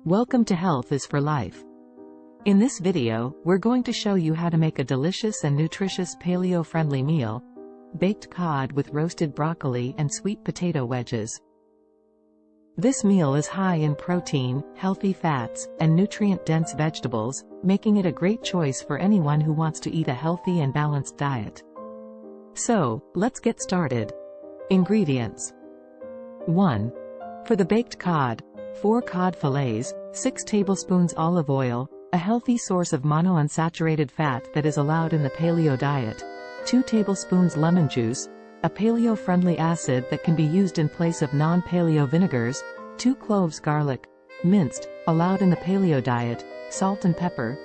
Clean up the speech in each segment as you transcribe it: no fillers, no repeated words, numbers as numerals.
Welcome to Health is for Life. In this video, we're going to show you how to make a delicious and nutritious paleo-friendly meal, baked cod with roasted broccoli and sweet potato wedges. This meal is high in protein, healthy fats, and nutrient-dense vegetables, making it a great choice for anyone who wants to eat a healthy and balanced diet. So, let's get started. Ingredients. 1. For the baked cod, 4 cod fillets, 6 tablespoons olive oil, a healthy source of monounsaturated fat that is allowed in the paleo diet, 2 tablespoons lemon juice, a paleo-friendly acid that can be used in place of non-paleo vinegars, 2 cloves garlic, minced, allowed in the paleo diet, salt and pepper,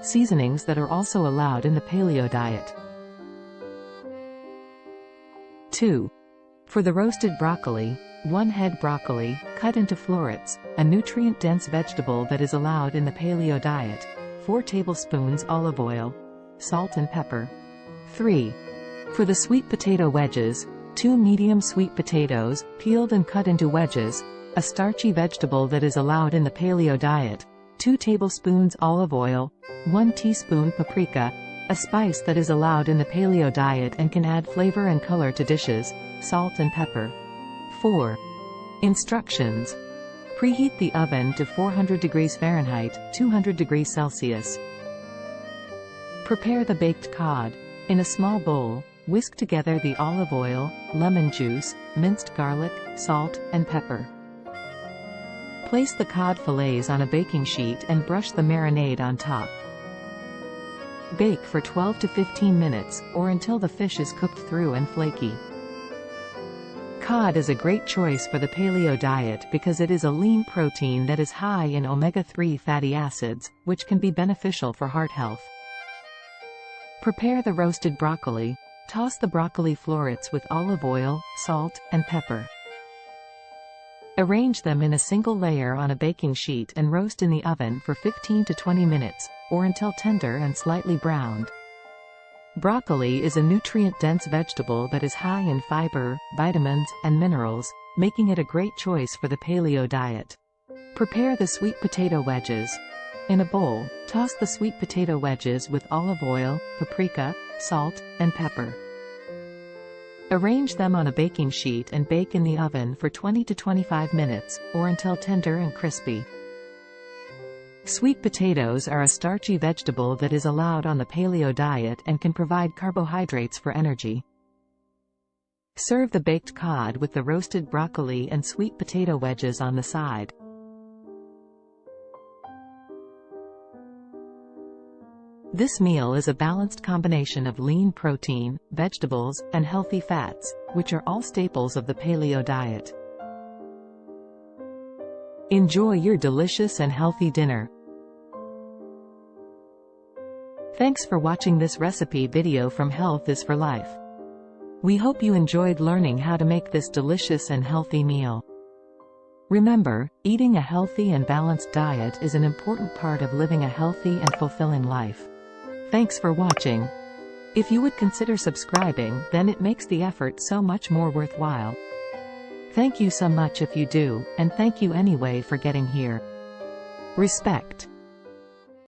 seasonings that are also allowed in the paleo diet. 2. For the roasted broccoli, 1 head broccoli, cut into florets, a nutrient-dense vegetable that is allowed in the paleo diet, 4 tablespoons olive oil, salt and pepper. 3. For the sweet potato wedges, 2 medium sweet potatoes, peeled and cut into wedges, a starchy vegetable that is allowed in the paleo diet, 2 tablespoons olive oil, 1 teaspoon paprika, a spice that is allowed in the paleo diet and can add flavor and color to dishes, salt and pepper. 4. Instructions. Preheat the oven to 400 degrees Fahrenheit, 200 degrees Celsius. Prepare the baked cod. In a small bowl, whisk together the olive oil, lemon juice, minced garlic, salt, and pepper. Place the cod fillets on a baking sheet and brush the marinade on top. Bake for 12 to 15 minutes, or until the fish is cooked through and flaky. Cod is a great choice for the paleo diet because it is a lean protein that is high in omega-3 fatty acids, which can be beneficial for heart health. Prepare the roasted broccoli. Toss the broccoli florets with olive oil, salt, and pepper. Arrange them in a single layer on a baking sheet and roast in the oven for 15 to 20 minutes, or until tender and slightly browned. Broccoli is a nutrient-dense vegetable that is high in fiber, vitamins, and minerals, making it a great choice for the paleo diet. Prepare the sweet potato wedges. In a bowl, toss the sweet potato wedges with olive oil, paprika, salt, and pepper. Arrange them on a baking sheet and bake in the oven for 20 to 25 minutes, or until tender and crispy. Sweet potatoes are a starchy vegetable that is allowed on the paleo diet and can provide carbohydrates for energy. Serve the baked cod with the roasted broccoli and sweet potato wedges on the side. This meal is a balanced combination of lean protein, vegetables, and healthy fats, which are all staples of the paleo diet. Enjoy your delicious and healthy dinner. Thanks for watching this recipe video from Health is for Life. We hope you enjoyed learning how to make this delicious and healthy meal. Remember, eating a healthy and balanced diet is an important part of living a healthy and fulfilling life. Thanks for watching. If you would consider subscribing, then it makes the effort so much more worthwhile. Thank you so much if you do, and thank you anyway for getting here. Respect.